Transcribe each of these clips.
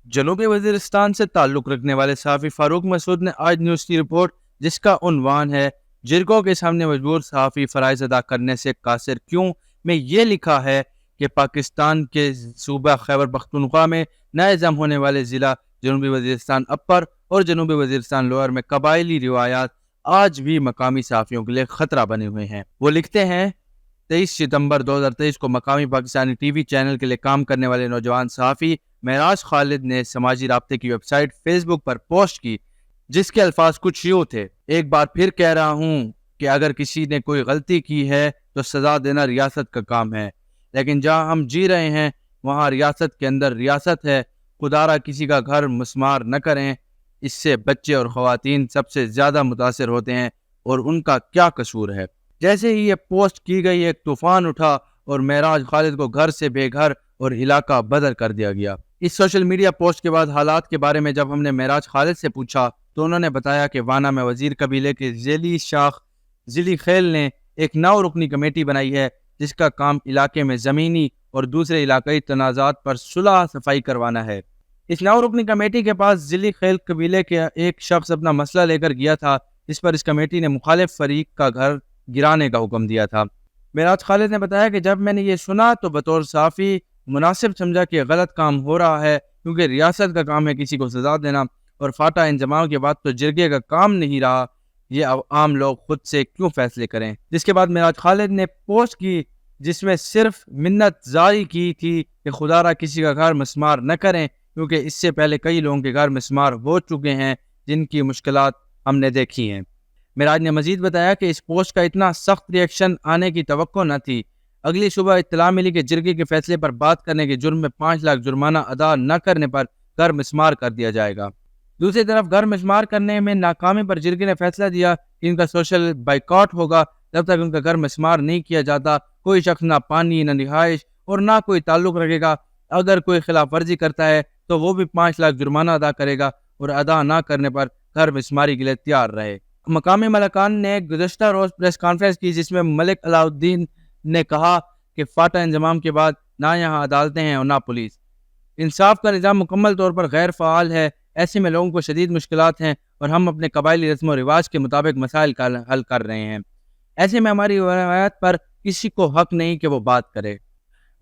جنوبی وزیرستان سے تعلق رکھنے والے صحافی فاروق مسعود نے آج نیوز کی رپورٹ جس کا عنوان ہے جرگوں کے سامنے مجبور صحافی فرائض ادا کرنے سے قاصر کیوں میں یہ لکھا ہے کہ پاکستان کے صوبہ خیبر پختونخوا میں نئے ضم ہونے والے ضلع جنوبی وزیرستان اپر اور جنوبی وزیرستان لوئر میں قبائلی روایات آج بھی مقامی صحافیوں کے لیے خطرہ بنے ہوئے ہیں۔ وہ لکھتے ہیں 23 ستمبر 2023 کو مقامی پاکستانی ٹی وی چینل کے لیے کام کرنے والے نوجوان صحافی معراج خالد نے سماجی رابطے کی ویب سائٹ فیس بک پر پوسٹ کی جس کے الفاظ کچھ یوں تھے: ایک بار پھر کہہ رہا ہوں کہ اگر کسی نے کوئی غلطی کی ہے تو سزا دینا ریاست کا کام ہے، لیکن جہاں ہم جی رہے ہیں وہاں ریاست کے اندر ریاست ہے، خدا را کسی کا گھر مسمار نہ کریں، اس سے بچے اور خواتین سب سے زیادہ متاثر ہوتے ہیں اور ان کا کیا قصور ہے۔ جیسے ہی یہ پوسٹ کی گئی ایک طوفان اٹھا اور معراج خالد کو گھر سے بے گھر اور علاقہ بدر کر دیا گیا۔ اس سوشل میڈیا پوسٹ کے بعد حالات کے بارے میں جب ہم نے معراج خالد سے پوچھا تو انہوں نے بتایا کہ وانا میں وزیر قبیلے کے ذیلی شاخ ذیلی خیل نے ایک 9 رکنی کمیٹی بنائی ہے جس کا کام علاقے میں زمینی اور دوسرے علاقائی تنازعات پر صلح صفائی کروانا ہے۔ اس 9 رکنی کمیٹی کے پاس ذیلی خیل قبیلے کے ایک شخص اپنا مسئلہ لے کر گیا تھا جس پر اس کمیٹی نے مخالف فریق کا گھر گرانے کا حکم دیا تھا۔ معراج خالد نے بتایا کہ جب میں نے یہ سنا تو بطور صحافی مناسب سمجھا کہ غلط کام ہو رہا ہے، کیونکہ ریاست کا کام ہے کسی کو سزا دینا، اور فاٹا انضمام کے بعد تو جرگے کا کام نہیں رہا، یہ عام لوگ خود سے کیوں فیصلے کریں۔ جس کے بعد معراج خالد نے پوسٹ کی جس میں صرف منت جاری کی تھی کہ خدا را کسی کا گھر مسمار نہ کریں، کیونکہ اس سے پہلے کئی لوگوں کے گھر مسمار ہو چکے ہیں جن کی مشکلات ہم نے دیکھی ہیں۔ معراج نے مزید بتایا کہ اس پوسٹ کا اتنا سخت ری ایکشن آنے کی توقع نہ تھی۔ اگلی صبح اطلاع ملی کہ جرگے کے فیصلے پر بات کرنے کے جرم میں 5 لاکھ جرمانہ ادا نہ کرنے پر گھر مسمار کر دیا جائے گا۔ دوسری طرف گھر مسمار کرنے میں ناکامی پر جرگے نے فیصلہ دیا کہ ان کا سوشل بائیکاٹ ہوگا جب تک ان کا گھر مسمار نہیں کیا جاتا۔ کوئی شخص نہ پانی، نہ رہائش اور نہ کوئی تعلق رکھے گا۔ اگر کوئی خلاف ورزی کرتا ہے تو وہ بھی 5 لاکھ جرمانہ ادا کرے گا اور ادا نہ کرنے پر گھر مسماری کے لیے تیار رہے۔ مقامی ملکان نے گزشتہ روز پریس کانفرنس کی جس میں ملک علاء الدین نے کہا کہ فاٹا انضمام کے بعد نہ یہاں عدالتیں ہیں اور نہ پولیس، انصاف کا نظام مکمل طور پر غیر فعال ہے، ایسے میں لوگوں کو شدید مشکلات ہیں اور ہم اپنے قبائلی رسم و رواج کے مطابق مسائل کا حل کر رہے ہیں، ایسے میں ہماری روایات پر کسی کو حق نہیں کہ وہ بات کرے۔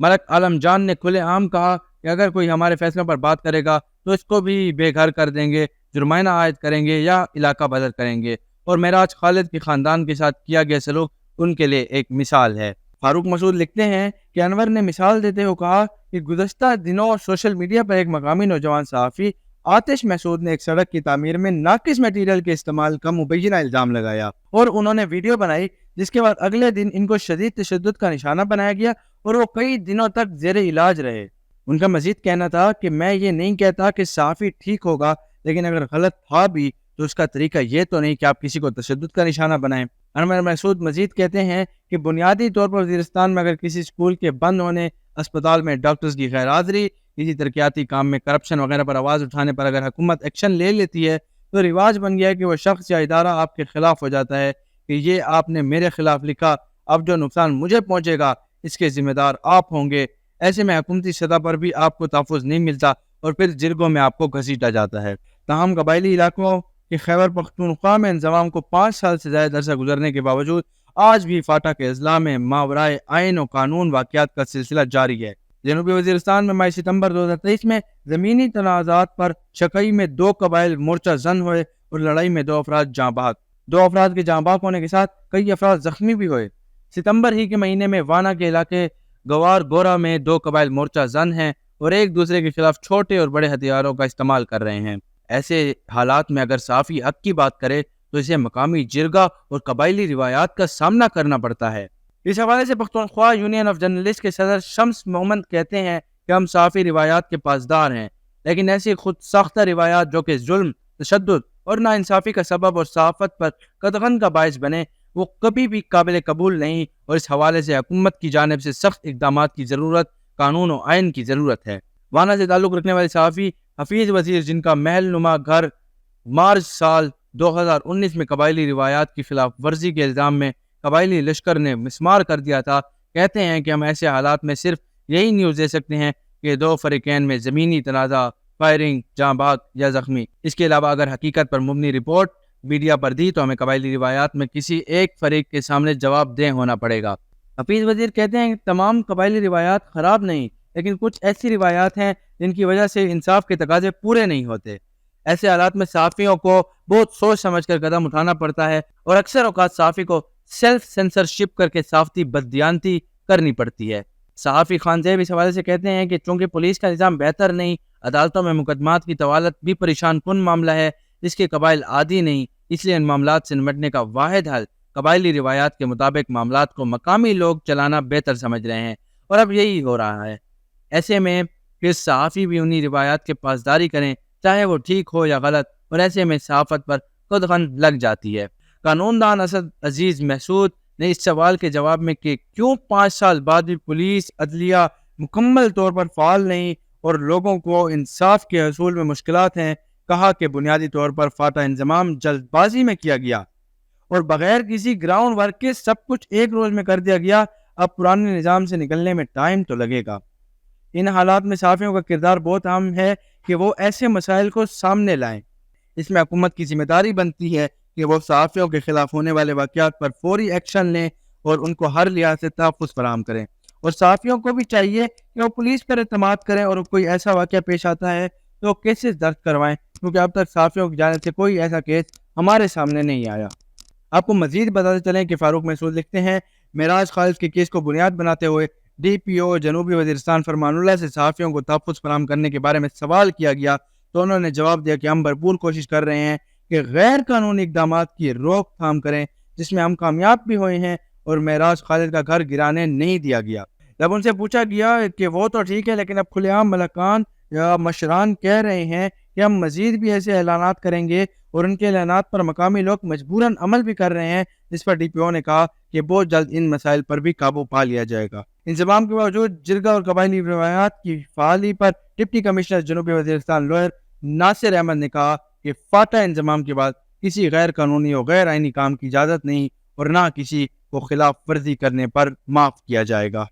ملک عالم جان نے کھلے عام کہا کہ اگر کوئی ہمارے فیصلوں پر بات کرے گا تو اس کو بھی بے گھر کر دیں گے، جرمانہ عائد کریں گے یا علاقہ بدر کریں گے، اور معراج خالد کے خاندان کے ساتھ کیا گیا سلوک ان کے لیے ایک مثال ہے۔ فاروق مسعود لکھتے ہیں کہ انور نے مثال دیتے ہوئے کہا کہ گزشتہ دنوں سوشل میڈیا پر ایک مقامی نوجوان صحافی آتش مسعود نے ایک سڑک کی تعمیر میں ناقص میٹیریل کے استعمال کا مبینہ الزام لگایا اور انہوں نے ویڈیو بنائی جس کے بعد اگلے دن ان کو شدید تشدد کا نشانہ بنایا گیا اور وہ کئی دنوں تک زیر علاج رہے۔ ان کا مزید کہنا تھا کہ میں یہ نہیں کہتا کہ صحافی ٹھیک ہوگا، لیکن اگر غلط تھا بھی تو اس کا طریقہ یہ تو نہیں کہ آپ کسی کو تشدد کا نشانہ بنائیں۔ انور مسعود مزید کہتے ہیں کہ بنیادی طور پر وزیرستان میں اگر کسی اسکول کے بند ہونے، اسپتال میں ڈاکٹرز کی غیر حاضری، کسی ترقیاتی کام میں کرپشن وغیرہ پر آواز اٹھانے پر اگر حکومت ایکشن لے لیتی ہے تو رواج بن گیا ہے کہ وہ شخص یا ادارہ آپ کے خلاف ہو جاتا ہے کہ یہ آپ نے میرے خلاف لکھا، اب جو نقصان مجھے پہنچے گا اس کے ذمہ دار آپ ہوں گے۔ ایسے میں حکومتی سطح پر بھی آپ کو تحفظ نہیں ملتا اور پھر جرگوں میں آپ کو گھسیٹا جاتا ہے۔ تاہم قبائلی علاقوں کہ خیبر پختونخوا میں انضمام کو 5 سال سے زیادہ عرصہ گزرنے کے باوجود آج بھی فاٹا کے اضلاع میں ماورائے آئین و قانون واقعات کا سلسلہ جاری ہے۔ جنوبی وزیرستان میں ماہ ستمبر 2023 میں زمینی تنازعات پر شکئی میں 2 قبائل مورچہ زن ہوئے اور لڑائی میں 2 افراد جاں بحق، 2 افراد کے جاں بحق ہونے کے ساتھ کئی افراد زخمی بھی ہوئے۔ ستمبر ہی کے مہینے میں وانا کے علاقے گوار گورا میں 2 قبائل مورچہ زن ہیں اور ایک دوسرے کے خلاف چھوٹے اور بڑے ہتھیاروں کا استعمال کر رہے ہیں۔ ایسے حالات میں اگر صحافی حق کی بات کرے تو اسے مقامی جرگہ اور قبائلی روایات کا سامنا کرنا پڑتا ہے۔ اس حوالے سے پختونخوا یونین آف جرنلسٹ کے صدر شمس محمد کہتے ہیں کہ ہم صحافی روایات کے پاسدار ہیں، لیکن ایسی خود ساختہ روایات جو کہ ظلم، تشدد اور ناانصافی کا سبب اور صحافت پر قدغن کا باعث بنے وہ کبھی بھی قابل قبول نہیں، اور اس حوالے سے حکومت کی جانب سے سخت اقدامات کی ضرورت، قانون و آئین کی ضرورت ہے۔ وانا سے تعلق رکھنے والے صحافی حفیظ وزیر جن کا محل نما گھر مارچ سال 2019 میں قبائلی روایات کی خلاف ورزی کے الزام میں قبائلی لشکر نے مسمار کر دیا تھا، کہتے ہیں کہ ہم ایسے حالات میں صرف یہی نیوز دے سکتے ہیں کہ 2 فریقین میں زمینی تنازع فائرنگ، جاں بحق یا زخمی۔ اس کے علاوہ اگر حقیقت پر مبنی رپورٹ میڈیا پر دی تو ہمیں قبائلی روایات میں کسی ایک فریق کے سامنے جواب دہ ہونا پڑے گا۔ حفیظ وزیر کہتے ہیں کہ تمام قبائلی روایات خراب نہیں، لیکن کچھ ایسی روایات ہیں جن کی وجہ سے انصاف کے تقاضے پورے نہیں ہوتے۔ ایسے حالات میں صحافیوں کو بہت سوچ سمجھ کر قدم اٹھانا پڑتا ہے، اور اکثر اوقات صحافی کو سیلف سینسرشپ کر کے صحافتی بددیانتی کرنی پڑتی ہے۔ صحافی خان زیب اس حوالے سے کہتے ہیں کہ چونکہ پولیس کا نظام بہتر نہیں، عدالتوں میں مقدمات کی طوالت بھی پریشان کن معاملہ ہے، اس کے قبائل عادی نہیں، اس لیے ان معاملات سے نمٹنے کا واحد حل قبائلی روایات کے مطابق معاملات کو مقامی لوگ چلانا بہتر سمجھ رہے ہیں، اور اب یہی ہو رہا ہے۔ ایسے میں پھر صحافی بھی انہی روایات کے پاسداری کریں، چاہے وہ ٹھیک ہو یا غلط، اور ایسے میں صحافت پر قدغن لگ جاتی ہے۔ قانون دان اسد عزیز محسود نے اس سوال کے جواب میں کہ کیوں 5 سال بعد بھی پولیس عدلیہ مکمل طور پر فعال نہیں اور لوگوں کو انصاف کے حصول میں مشکلات ہیں، کہا کہ بنیادی طور پر فاتح انضمام جلد بازی میں کیا گیا اور بغیر کسی گراؤنڈ ورک کے سب کچھ ایک روز میں کر دیا گیا۔ اب پرانے نظام سے نکلنے میں ٹائم تو لگے گا۔ ان حالات میں صحافیوں کا کردار بہت اہم ہے کہ وہ ایسے مسائل کو سامنے لائیں۔ اس میں حکومت کی ذمہ داری بنتی ہے کہ وہ صحافیوں کے خلاف ہونے والے واقعات پر فوری ایکشن لیں اور ان کو ہر لحاظ سے تحفظ فراہم کریں، اور صحافیوں کو بھی چاہیے کہ وہ پولیس پر اعتماد کریں اور کوئی ایسا واقعہ پیش آتا ہے تو کیسز درج کروائیں، کیونکہ اب تک صحافیوں کی جانب سے کوئی ایسا کیس ہمارے سامنے نہیں آیا۔ آپ کو مزید بتاتے چلیں کہ فاروق محسود لکھتے ہیں، معراج خالد کے کیس کو بنیاد بناتے ہوئے ڈی پی او جنوبی وزیرستان فرمان اللہ سے صحافیوں کو تحفظ فراہم کرنے کے بارے میں سوال کیا گیا تو انہوں نے جواب دیا کہ ہم بھرپور کوشش کر رہے ہیں کہ غیر قانونی اقدامات کی روک تھام کریں، جس میں ہم کامیاب بھی ہوئے ہیں، اور معراج خالد کا گھر گرانے نہیں دیا گیا۔ جب ان سے پوچھا گیا کہ وہ تو ٹھیک ہے، لیکن اب کھلے عام ملکان یا مشران کہہ رہے ہیں کہ ہم مزید بھی ایسے اعلانات کریں گے، اور ان کے اعلانات پر مقامی لوگ مجبوراً عمل بھی کر رہے ہیں، جس پر ڈی پی او نے کہا کہ بہت جلد ان مسائل پر بھی قابو پا لیا جائے گا۔ انضمام کے باوجود جرگہ اور قبائلی روایات کی فعالی پر ڈپٹی کمشنر جنوبی وزیرستان لوئر ناصر احمد نے کہا کہ فاتح انضمام کے بعد کسی غیر قانونی اور غیر آئینی کام کی اجازت نہیں، اور نہ کسی کو خلاف ورزی کرنے پر معاف کیا جائے گا۔